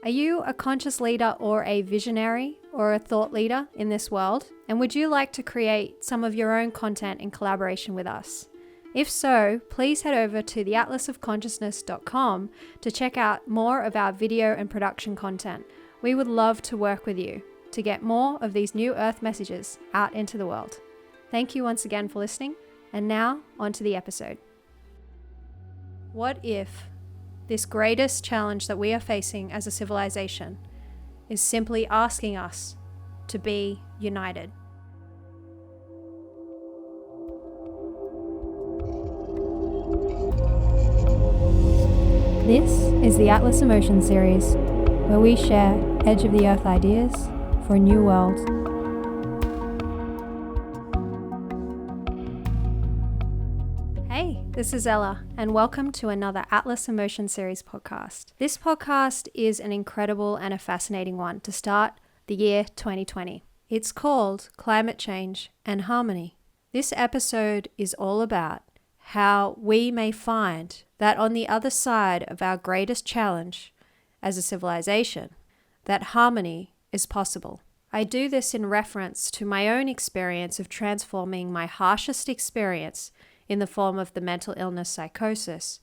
Are you a conscious leader or a visionary or a thought leader in this world? And would you like to create some of your own content in collaboration with us? If so, please head over to theatlasofconsciousness.com to check out more of our video and production content. We would love to work with you to get more of these new Earth messages out into the world. Thank you once again for listening. And now, on to the episode. What if this greatest challenge that we are facing as a civilization is simply asking us to be united? This is the Atlas Emotion Series, where we share edge of the earth ideas for a new world. Hey, this is Ella, and welcome to another Atlas Emotion Series podcast. This podcast is an incredible and a fascinating one to start the year 2020. It's called Climate Change and Harmony. This episode is all about how we may find that on the other side of our greatest challenge as a civilization, that harmony is possible. I do this in reference to my own experience of transforming my harshest experience in the form of the mental illness psychosis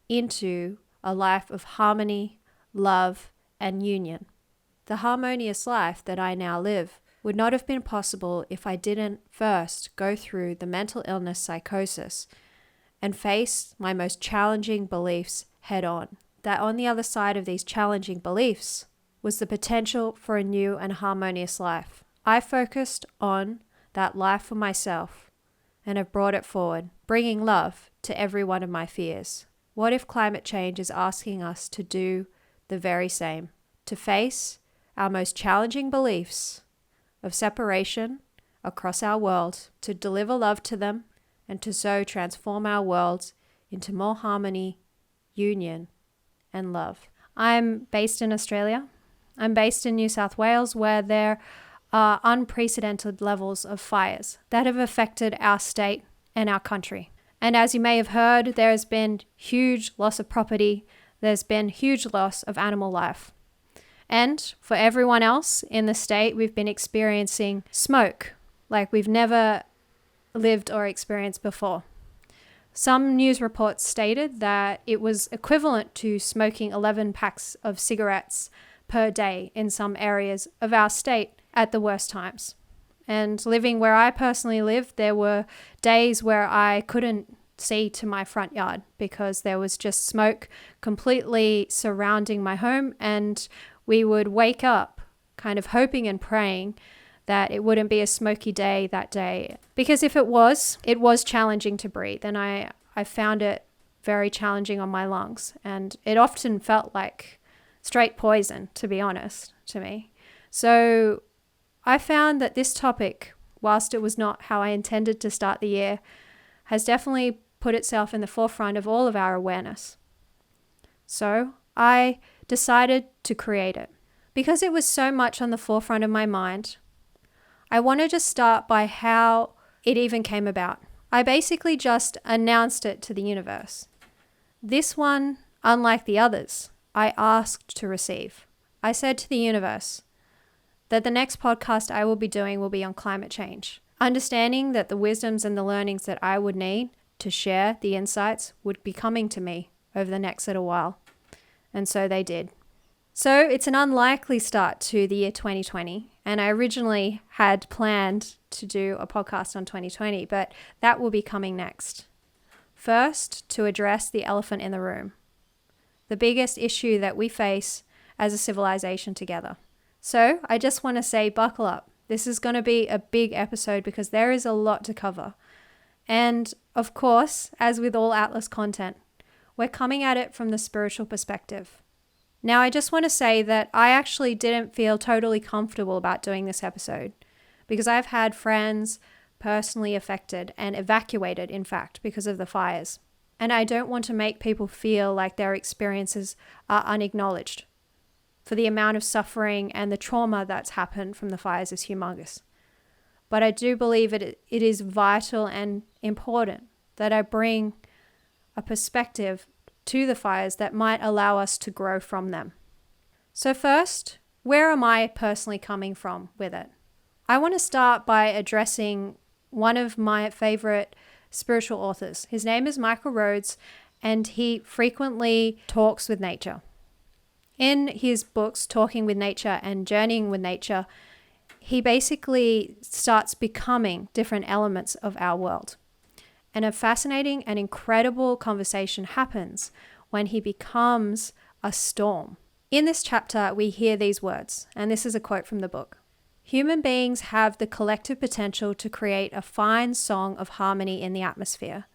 into a life of harmony, love, and union. The harmonious life that I now live would not have been possible if I didn't first go through the mental illness psychosis and face my most challenging beliefs head on. That on the other side of these challenging beliefs was the potential for a new and harmonious life. I focused on that life for myself and have brought it forward, bringing love to every one of my fears. What if climate change is asking us to do the very same? To face our most challenging beliefs of separation across our world, to deliver love to them, and to so transform our world into more harmony, union, and love. I'm based in Australia. I'm based in New South Wales, where there are unprecedented levels of fires that have affected our state and our country. And as you may have heard, there has been huge loss of property. There's been huge loss of animal life. And for everyone else in the state, we've been experiencing smoke like we've never lived or experienced before. Some news reports stated that it was equivalent to smoking 11 packs of cigarettes per day in some areas of our state at the worst times. And living where I personally live, there were days where I couldn't see to my front yard because there was just smoke completely surrounding my home, and we would wake up kind of hoping and praying that it wouldn't be a smoky day that day. Because if it was challenging to breathe, and I found it very challenging on my lungs. And it often felt like straight poison, to be honest, to me. So I found that this topic, whilst it was not how I intended to start the year, has definitely put itself in the forefront of all of our awareness. So I decided to create it. Because it was so much on the forefront of my mind, I want to just start by how it even came about. I basically just announced it to the universe. This one, unlike the others, I asked to receive. I said to the universe that the next podcast I will be doing will be on climate change, understanding that the wisdoms and the learnings that I would need to share the insights would be coming to me over the next little while. And so they did. So it's an unlikely start to the year 2020, and I originally had planned to do a podcast on 2020, but that will be coming next. First, to address the elephant in the room, the biggest issue that we face as a civilization together. So I just want to say, buckle up. This is going to be a big episode because there is a lot to cover. And of course, as with all Atlas content, we're coming at it from the spiritual perspective. Now, I just want to say that I actually didn't feel totally comfortable about doing this episode because I've had friends personally affected and evacuated, in fact, because of the fires. And I don't want to make people feel like their experiences are unacknowledged, for the amount of suffering and the trauma that's happened from the fires is humongous. But I do believe it is vital and important that I bring a perspective to the fires that might allow us to grow from them. So first, where am I personally coming from with it? I want to start by addressing one of my favorite spiritual authors. His name is Michael Rhodes, and he frequently talks with nature. In his books, Talking with Nature and Journeying with Nature, he basically starts becoming different elements of our world. And a fascinating and incredible conversation happens when he becomes a storm. In this chapter, we hear these words, and this is a quote from the book. Human beings have the collective potential to create a fine song of harmony in the atmosphere,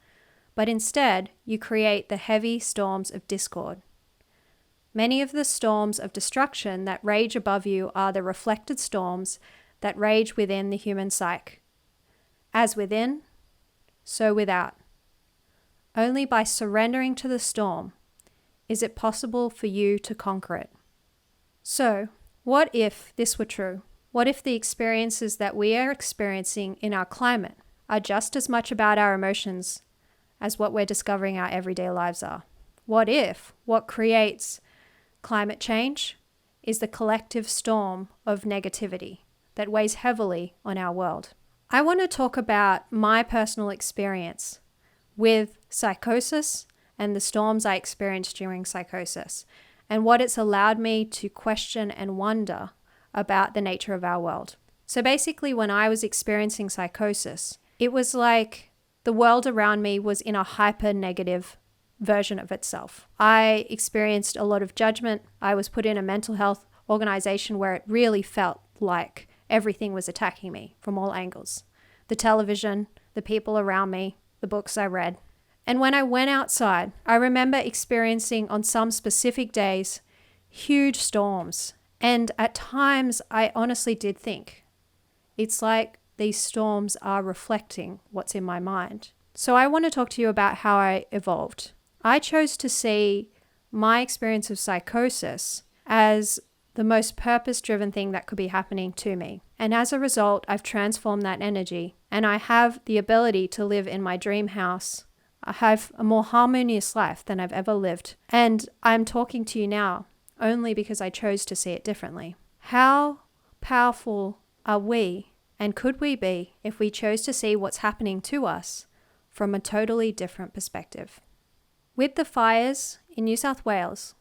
but instead you create the heavy storms of discord. Many of the storms of destruction that rage above you are the reflected storms that rage within the human psyche. As within, so without. Only by surrendering to the storm is it possible for you to conquer it. So, what if this were true? What if the experiences that we are experiencing in our climate are just as much about our emotions as what we're discovering our everyday lives are? What if what creates climate change is the collective storm of negativity that weighs heavily on our world? I want to talk about my personal experience with psychosis and the storms I experienced during psychosis, and what it's allowed me to question and wonder about the nature of our world. So basically, when I was experiencing psychosis, it was like the world around me was in a hyper negative version of itself. I experienced a lot of judgment. I was put in a mental health organization where it really felt like everything was attacking me from all angles. The television, the people around me, the books I read. And when I went outside, I remember experiencing on some specific days huge storms. And at times, I honestly did think, it's like these storms are reflecting what's in my mind. So I want to talk to you about how I evolved. I chose to see my experience of psychosis as the most purpose-driven thing that could be happening to me. And as a result, I've transformed that energy, and I have the ability to live in my dream house. I have a more harmonious life than I've ever lived. And I'm talking to you now only because I chose to see it differently. How powerful are we, and could we be, if we chose to see what's happening to us from a totally different perspective? With the fires in New South Wales,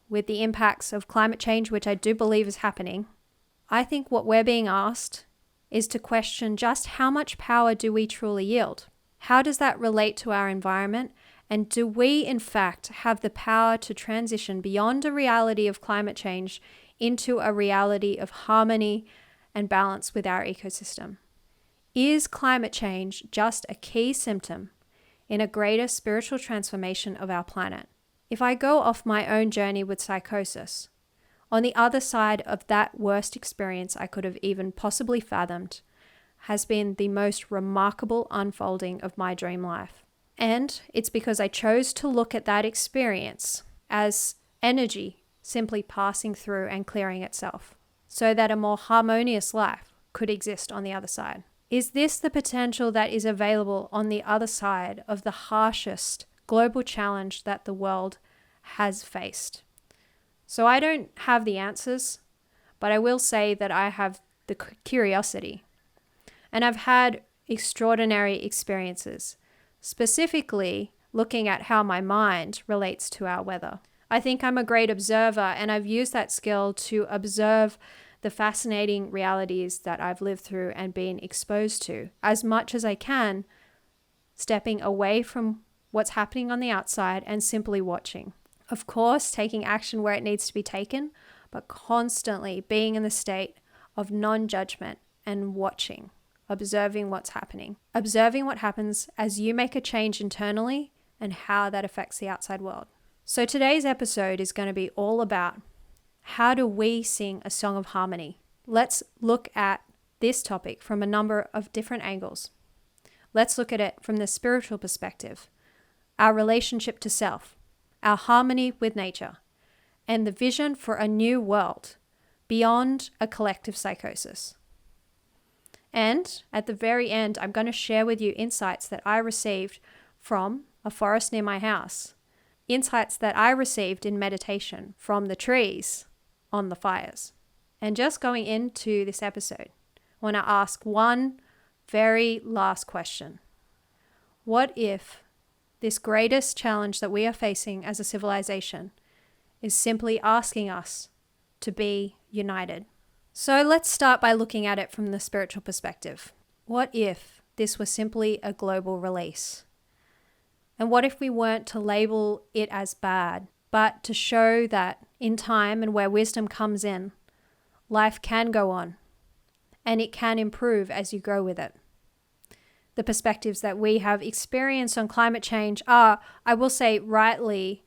with the impacts of climate change, which I do believe is happening, I think what we're being asked is to question just how much power do we truly yield? How does that relate to our environment? And do we, in fact, have the power to transition beyond a reality of climate change into a reality of harmony and balance with our ecosystem? Is climate change just a key symptom in a greater spiritual transformation of our planet? If I go off my own journey with psychosis, on the other side of that worst experience I could have even possibly fathomed has been the most remarkable unfolding of my dream life. And it's because I chose to look at that experience as energy simply passing through and clearing itself, so that a more harmonious life could exist on the other side. Is this the potential that is available on the other side of the harshest global challenge that the world has faced? So I don't have the answers, but I will say that I have the curiosity. And I've had extraordinary experiences, specifically looking at how my mind relates to our weather. I think I'm a great observer, and I've used that skill to observe the fascinating realities that I've lived through and been exposed to as much as I can, stepping away from what's happening on the outside and simply watching. Of course, taking action where it needs to be taken, but constantly being in the state of non-judgment and watching, observing what's happening, observing what happens as you make a change internally and how that affects the outside world. So today's episode is going to be all about how do we sing a song of harmony? Let's look at this topic from a number of different angles. Let's look at it from the spiritual perspective, our relationship to self, our harmony with nature, and the vision for a new world beyond a collective psychosis. And at the very end, I'm going to share with you insights that I received from a forest near my house, insights that I received in meditation from the trees on the fires. And just going into this episode, I want to ask one very last question. What if this greatest challenge that we are facing as a civilization is simply asking us to be united? So let's start by looking at it from the spiritual perspective. What if this was simply a global release? And what if we weren't to label it as bad, but to show that in time and where wisdom comes in, life can go on and it can improve as you grow with it? The perspectives that we have experienced on climate change are, I will say rightly,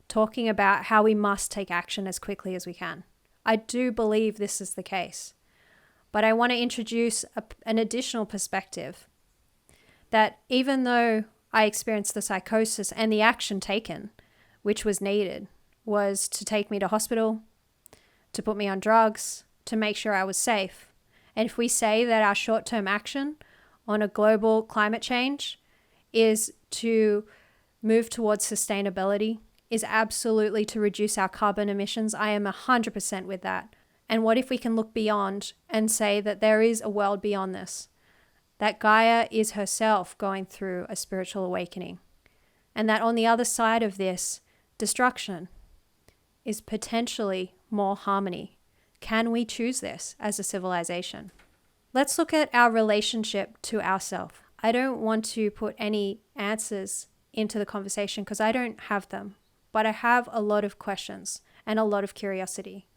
talking about how we must take action as quickly as we can. I do believe this is the case. But I want to introduce an additional perspective that even though I experienced the psychosis and the action taken, which was needed, was to take me to hospital, to put me on drugs, to make sure I was safe. And if we say that our short-term action on a global climate change is to move towards sustainability, is absolutely to reduce our carbon emissions, I am 100% with that. And what if we can look beyond and say that there is a world beyond this? That Gaia is herself going through a spiritual awakening. And that on the other side of this destruction is potentially more harmony. Can we choose this as a civilization? Let's look at our relationship to ourselves. I don't want to put any answers into the conversation because I don't have them, but I have a lot of questions and a lot of curiosity.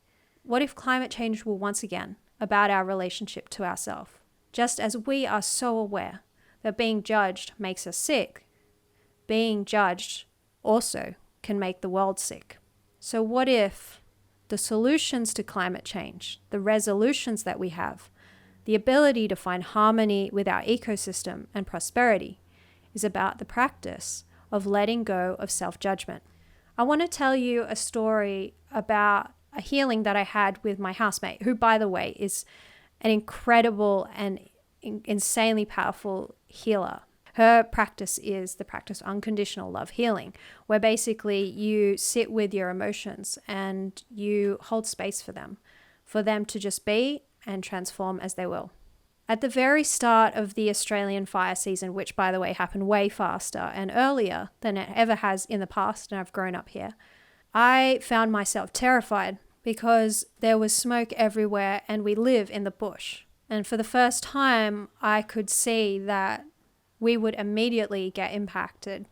What if climate change were once again about our relationship to ourselves? Just as we are so aware that being judged makes us sick, being judged also can make the world sick. So what if the solutions to climate change, the resolutions that we have, the ability to find harmony with our ecosystem and prosperity is about the practice of letting go of self-judgment? I want to tell you a story about a healing that I had with my housemate, who, by the way, is an incredible and insanely powerful healer. Her practice is the practice of unconditional love healing, where basically you sit with your emotions and you hold space for them to just be and transform as they will. At the very start of the Australian fire season, which by the way happened way faster and earlier than it ever has in the past, and I've grown up here, I found myself terrified because there was smoke everywhere and we live in the bush. And for the first time, I could see that we would immediately get impacted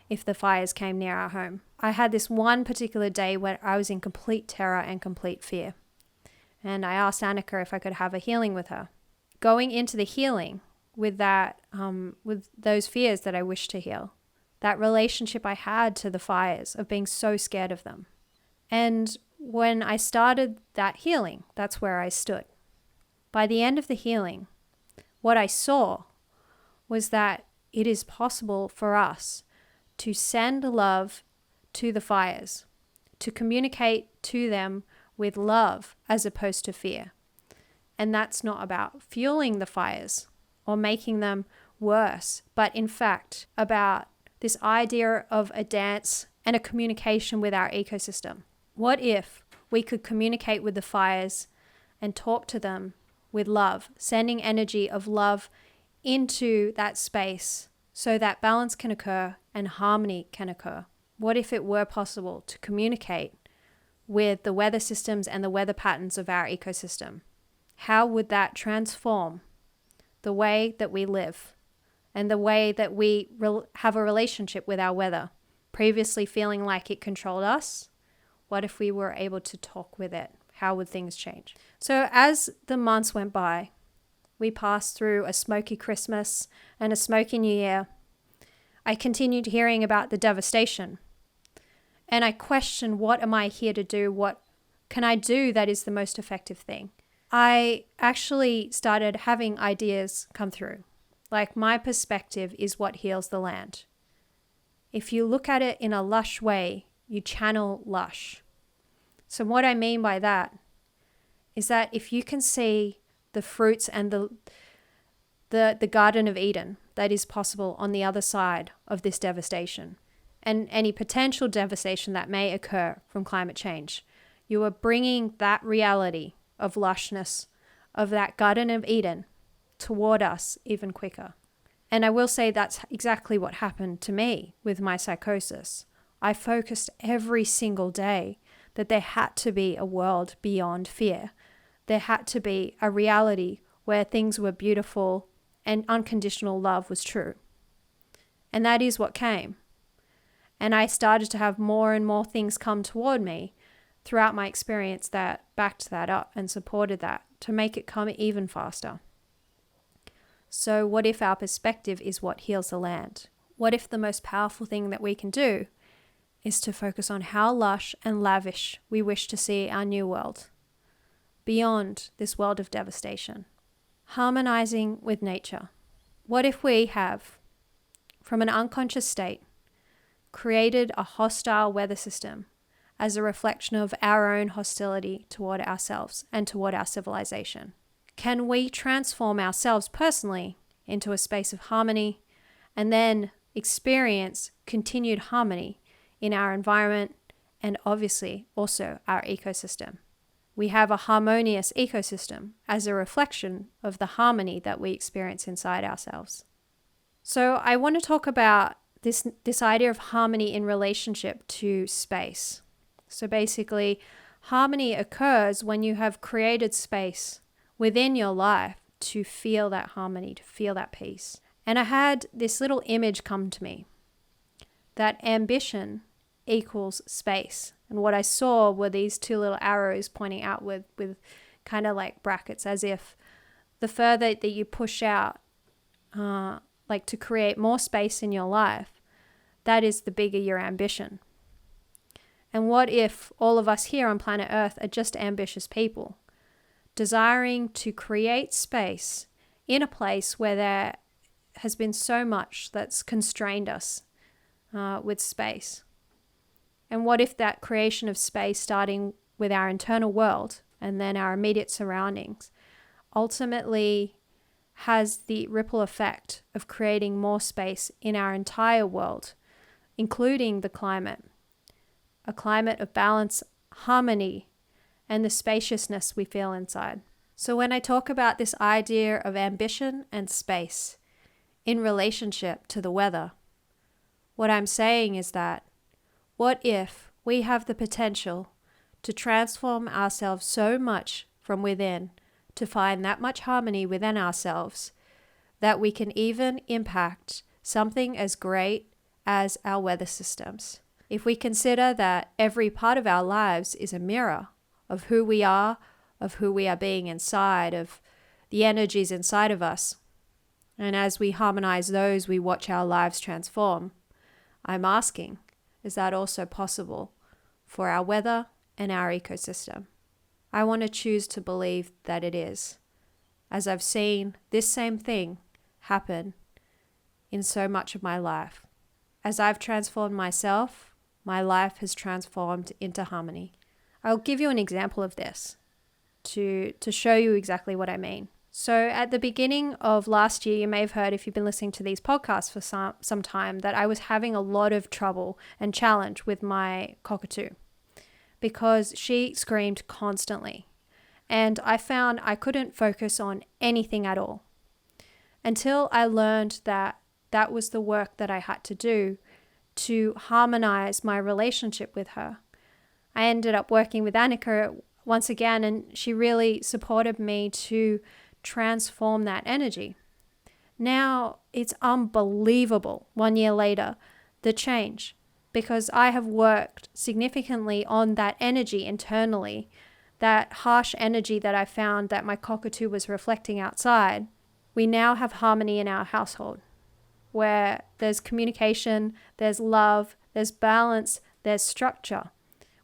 if the fires came near our home. I had this one particular day where I was in complete terror and complete fear. And I asked Annika if I could have a healing with her. Going into the healing with that, with those fears that I wished to heal, that relationship I had to the fires of being so scared of them. And when I started that healing, that's where I stood. By the end of the healing, what I saw was that it is possible for us to send love to the fires, to communicate to them with love as opposed to fear. And that's not about fueling the fires or making them worse, but in fact about this idea of a dance and a communication with our ecosystem. What if we could communicate with the fires and talk to them with love, sending energy of love into that space so that balance can occur and harmony can occur? What if it were possible to communicate with the weather systems and the weather patterns of our ecosystem? How would that transform the way that we live and the way that we have a relationship with our weather? Previously feeling like it controlled us, what if we were able to talk with it? How would things change? So as the months went by, we passed through a smoky Christmas and a smoky New Year. I continued hearing about the devastation. And I questioned, what am I here to do? What can I do that is the most effective thing? I actually started having ideas come through. Like, my perspective is what heals the land. If you look at it in a lush way, you channel lush. So what I mean by that is that if you can see the fruits and the Garden of Eden that is possible on the other side of this devastation and any potential devastation that may occur from climate change, You are bringing that reality of lushness, of that Garden of Eden, toward us even quicker. And I will say that's exactly what happened to me with my psychosis. I focused every single day that there had to be a world beyond fear. There had to be a reality where things were beautiful and unconditional love was true. And that is what came. And I started to have more and more things come toward me throughout my experience that backed that up and supported that to make it come even faster. So what if our perspective is what heals the land? What if the most powerful thing that we can do is to focus on how lush and lavish we wish to see our new world, beyond this world of devastation? Harmonizing with nature. What if we have, from an unconscious state, created a hostile weather system as a reflection of our own hostility toward ourselves and toward our civilization? Can we transform ourselves personally into a space of harmony and then experience continued harmony in our environment and obviously also our ecosystem? We have a harmonious ecosystem as a reflection of the harmony that we experience inside ourselves. So I want to talk about this idea of harmony in relationship to space. So basically, harmony occurs when you have created space within your life to feel that harmony, to feel that peace. And I had this little image come to me that ambition equals space. And what I saw were these two little arrows pointing outward with kind of like brackets, as if the further that you push out, like to create more space in your life, that is the bigger your ambition. And what if all of us here on planet Earth are just ambitious people, desiring to create space in a place where there has been so much that's constrained us with space? And what if that creation of space, starting with our internal world and then our immediate surroundings, ultimately has the ripple effect of creating more space in our entire world, including the climate, a climate of balance, harmony, and the spaciousness we feel inside. So when I talk about this idea of ambition and space in relationship to the weather, what I'm saying is that what if we have the potential to transform ourselves so much from within to find that much harmony within ourselves that we can even impact something as great as our weather systems? If we consider that every part of our lives is a mirror of who we are being inside, of the energies inside of us, and as we harmonize those, we watch our lives transform, I'm asking, is that also possible for our weather and our ecosystem? I want to choose to believe that it is, as I've seen this same thing happen in so much of my life. As I've transformed myself, my life has transformed into harmony. I'll give you an example of this to show you exactly what I mean. So at the beginning of last year, you may have heard, if you've been listening to these podcasts for some time, that I was having a lot of trouble and challenge with my cockatoo because she screamed constantly. And I found I couldn't focus on anything at all until I learned that that was the work that I had to do to harmonize my relationship with her. I ended up working with Annika once again, and she really supported me to transform that energy. Now it's unbelievable 1 year later, the change, because I have worked significantly on that energy internally, that harsh energy that I found that my cockatoo was reflecting outside. We now have harmony in our household where there's communication, there's love, there's balance, there's structure.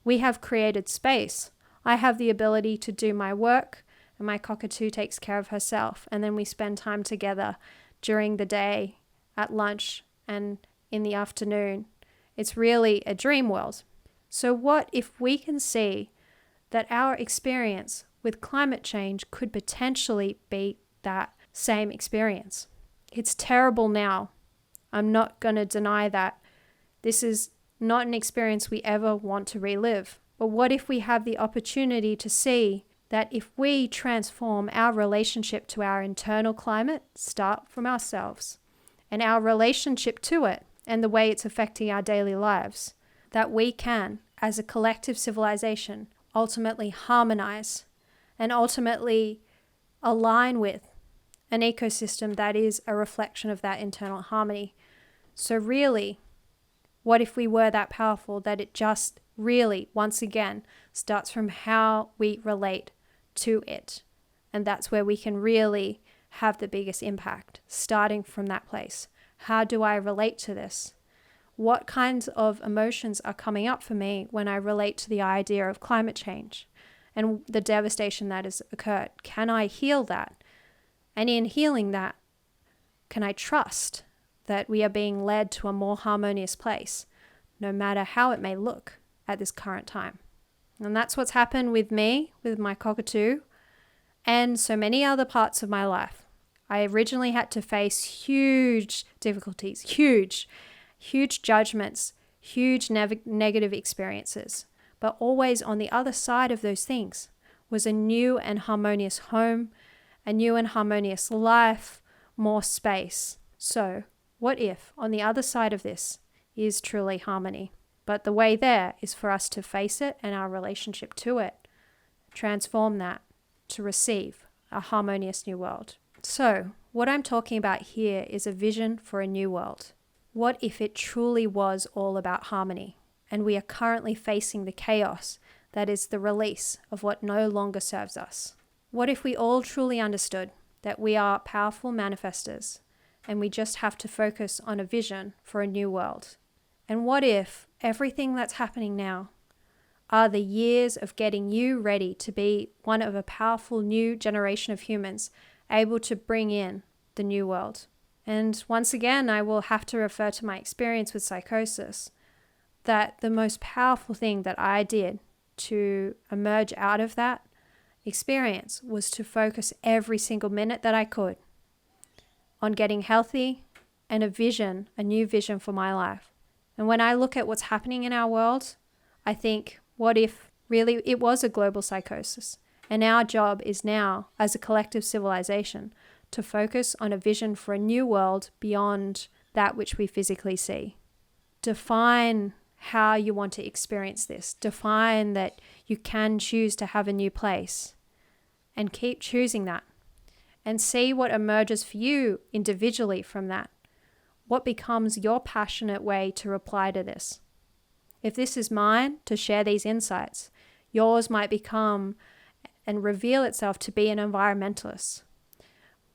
We have created space. I have the ability to do my work, and my cockatoo takes care of herself. And then we spend time together during the day, at lunch, and in the afternoon. It's really a dream world. So what if we can see that our experience with climate change could potentially be that same experience? It's terrible now. I'm not going to deny that. This is not an experience we ever want to relive. But what if we have the opportunity to see that if we transform our relationship to our internal climate, start from ourselves, and our relationship to it and the way it's affecting our daily lives, that we can, as a collective civilization, ultimately harmonize and ultimately align with an ecosystem that is a reflection of that internal harmony. So really, what if we were that powerful that it just really, once again, starts from how we relate to it? And that's where we can really have the biggest impact, starting from that place. How do I relate to this? What kinds of emotions are coming up for me when I relate to the idea of climate change and the devastation that has occurred? Can I heal that? And in healing that, can I trust that we are being led to a more harmonious place, no matter how it may look at this current time? And that's what's happened with me, with my cockatoo, and so many other parts of my life. I originally had to face huge difficulties, huge judgments, huge negative experiences. But always on the other side of those things was a new and harmonious home, a new and harmonious life, more space. So what if on the other side of this is truly harmony? But the way there is for us to face it and our relationship to it, transform that to receive a harmonious new world. So what I'm talking about here is a vision for a new world. What if it truly was all about harmony, and we are currently facing the chaos that is the release of what no longer serves us? What if we all truly understood that we are powerful manifestors and we just have to focus on a vision for a new world? And what if everything that's happening now are the years of getting you ready to be one of a powerful new generation of humans able to bring in the new world? And once again, I will have to refer to my experience with psychosis, that the most powerful thing that I did to emerge out of that experience was to focus every single minute that I could on getting healthy and a new vision for my life. And when I look at what's happening in our world, I think, what if really it was a global psychosis? And our job is now, as a collective civilization, to focus on a vision for a new world beyond that which we physically see. Define how you want to experience this. Define that you can choose to have a new place, and keep choosing that, and see what emerges for you individually from that. What becomes your passionate way to reply to this? If this is mine to share these insights, yours might become and reveal itself to be an environmentalist,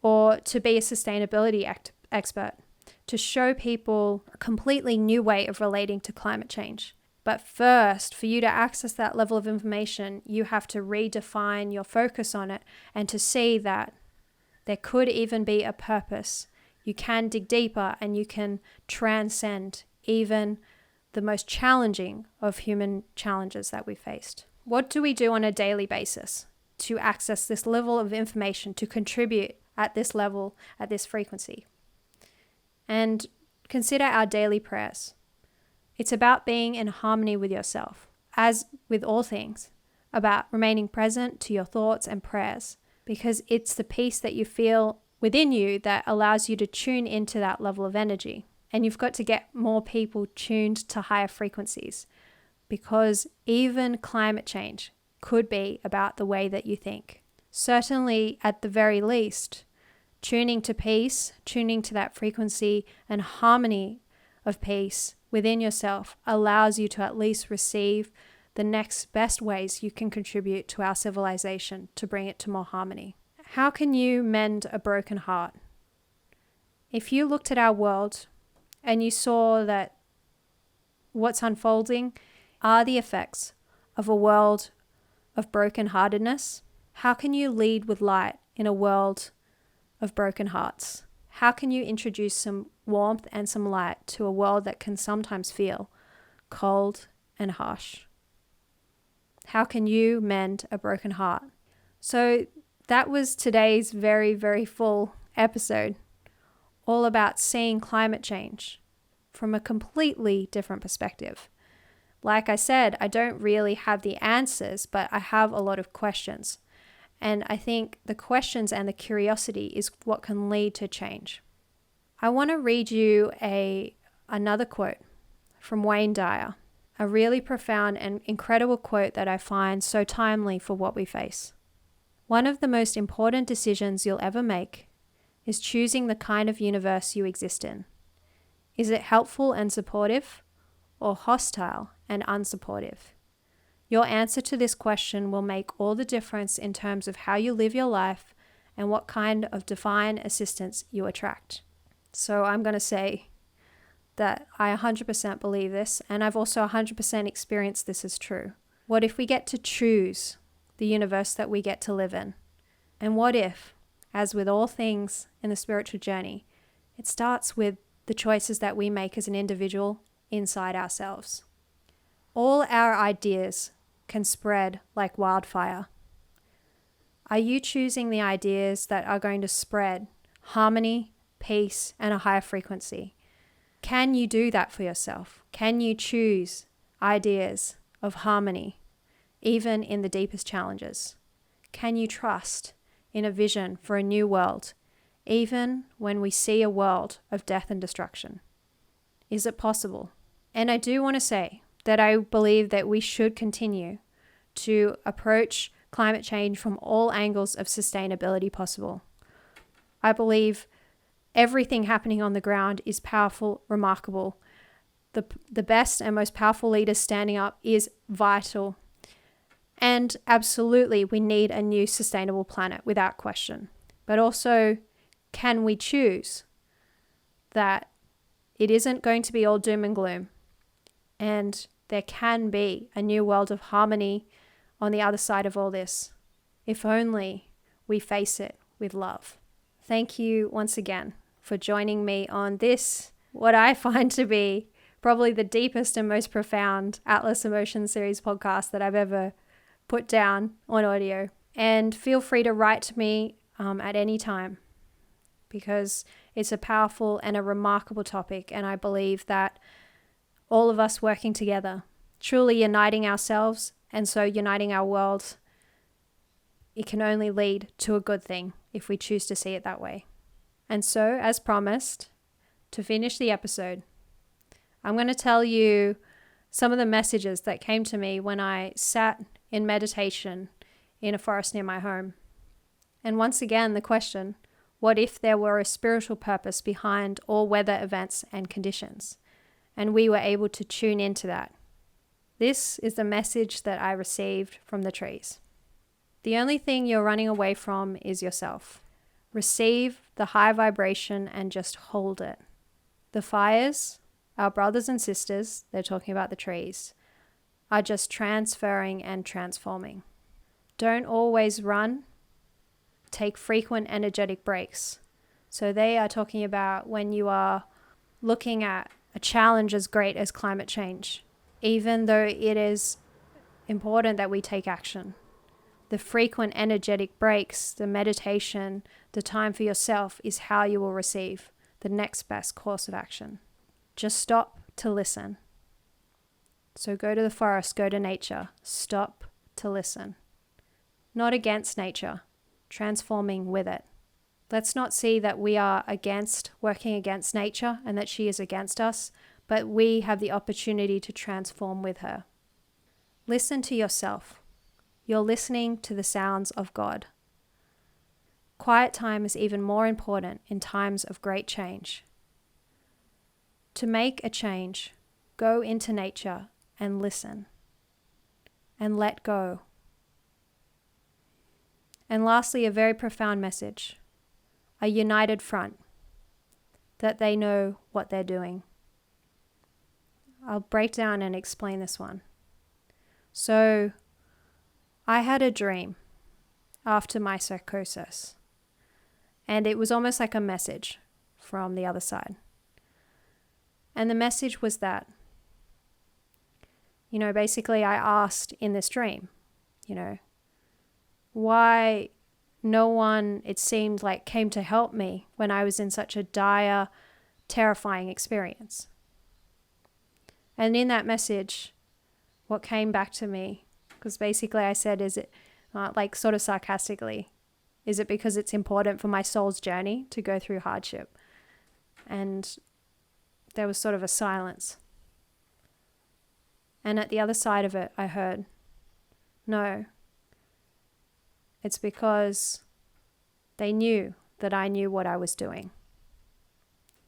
or to be a sustainability expert, to show people a completely new way of relating to climate change. But first, for you to access that level of information, you have to redefine your focus on it and to see that there could even be a purpose. You can dig deeper and you can transcend even the most challenging of human challenges that we faced. What do we do on a daily basis to access this level of information, to contribute at this level, at this frequency? And consider our daily prayers. It's about being in harmony with yourself, as with all things, about remaining present to your thoughts and prayers, because it's the peace that you feel within you that allows you to tune into that level of energy. And you've got to get more people tuned to higher frequencies, because even climate change could be about the way that you think. Certainly, at the very least, tuning to peace, tuning to that frequency and harmony of peace within yourself allows you to at least receive the next best ways you can contribute to our civilization to bring it to more harmony. How can you mend a broken heart? If you looked at our world and you saw that what's unfolding are the effects of a world of brokenheartedness, how can you lead with light in a world of broken hearts? How can you introduce some warmth and some light to a world that can sometimes feel cold and harsh? How can you mend a broken heart? So that was today's very, very full episode, all about seeing climate change from a completely different perspective. Like I said, I don't really have the answers, but I have a lot of questions. And I think the questions and the curiosity is what can lead to change. I want to read you another quote from Wayne Dyer, a really profound and incredible quote that I find so timely for what we face. One of the most important decisions you'll ever make is choosing the kind of universe you exist in. Is it helpful and supportive, or hostile and unsupportive? Your answer to this question will make all the difference in terms of how you live your life and what kind of divine assistance you attract. So I'm going to say that I 100% believe this, and I've also 100% experienced this as true. What if we get to choose the universe that we get to live in? And what if, as with all things in the spiritual journey, it starts with the choices that we make as an individual inside ourselves? All our ideas can spread like wildfire. Are you choosing the ideas that are going to spread harmony, peace, and a higher frequency? Can you do that for yourself? Can you choose ideas of harmony, even in the deepest challenges? Can you trust in a vision for a new world, even when we see a world of death and destruction? Is it possible? And I do want to say that I believe that we should continue to approach climate change from all angles of sustainability possible. I believe everything happening on the ground is powerful, remarkable. The best and most powerful leaders standing up is vital. And absolutely, we need a new sustainable planet without question. But also, can we choose that it isn't going to be all doom and gloom, and there can be a new world of harmony on the other side of all this, if only we face it with love. Thank you once again for joining me on this, what I find to be probably the deepest and most profound Atlas Emotion Series podcast that I've ever put down on audio. And feel free to write to me at any time, because it's a powerful and a remarkable topic. And I believe that all of us working together, truly uniting ourselves, and so uniting our world, it can only lead to a good thing if we choose to see it that way. And so, as promised, to finish the episode, I'm going to tell you some of the messages that came to me when I sat in meditation in a forest near my home. And once again, the question, what if there were a spiritual purpose behind all weather events and conditions, and we were able to tune into that? This is the message that I received from the trees. The only thing you're running away from is yourself. Receive the high vibration and just hold it. The fires, our brothers and sisters, they're talking about the trees, are just transferring and transforming. Don't always run. Take frequent energetic breaks. So they are talking about when you are looking at a challenge as great as climate change, even though it is important that we take action. The frequent energetic breaks, the meditation, the time for yourself is how you will receive the next best course of action. Just stop to listen. So go to the forest, go to nature, stop to listen. Not against nature, transforming with it. Let's not see that we are working against nature and that she is against us, but we have the opportunity to transform with her. Listen to yourself. You're listening to the sounds of God. Quiet time is even more important in times of great change. To make a change, go into nature and listen and let go. And lastly, a very profound message, a united front, that they know what they're doing. I'll break down and explain this one. So, I had a dream after my psychosis, and it was almost like a message from the other side. And the message was that, basically I asked in this dream, why no one, it seemed like, came to help me when I was in such a dire, terrifying experience. And in that message, what came back to me, because basically I said, is it like sort of sarcastically, is it because it's important for my soul's journey to go through hardship? And there was sort of a silence. And at the other side of it, I heard, no, it's because they knew that I knew what I was doing.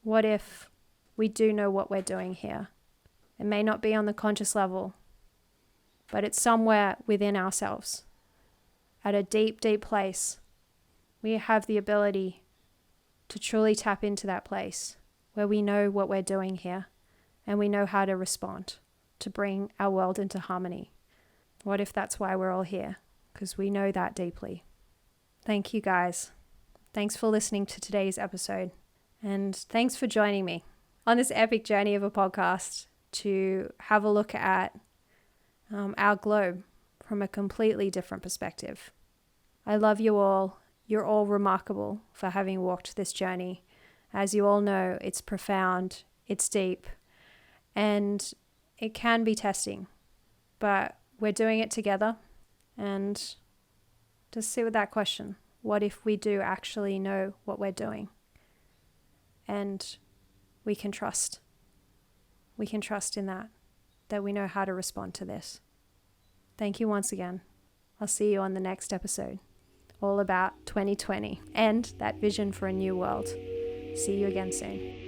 What if we do know what we're doing here? It may not be on the conscious level, but it's somewhere within ourselves. At a deep, deep place, we have the ability to truly tap into that place where we know what we're doing here and we know how to respond to bring our world into harmony. What if that's why we're all here? Because we know that deeply. Thank you guys. Thanks for listening to today's episode. And thanks for joining me on this epic journey of a podcast to have a look at our globe from a completely different perspective. I love you all. You're all remarkable for having walked this journey. As you all know, it's profound, it's deep, and it can be testing, but we're doing it together. And just sit with that question. What if we do actually know what we're doing? And we can trust. We can trust in that we know how to respond to this. Thank you once again. I'll see you on the next episode, all about 2020 and that vision for a new world. See you again soon.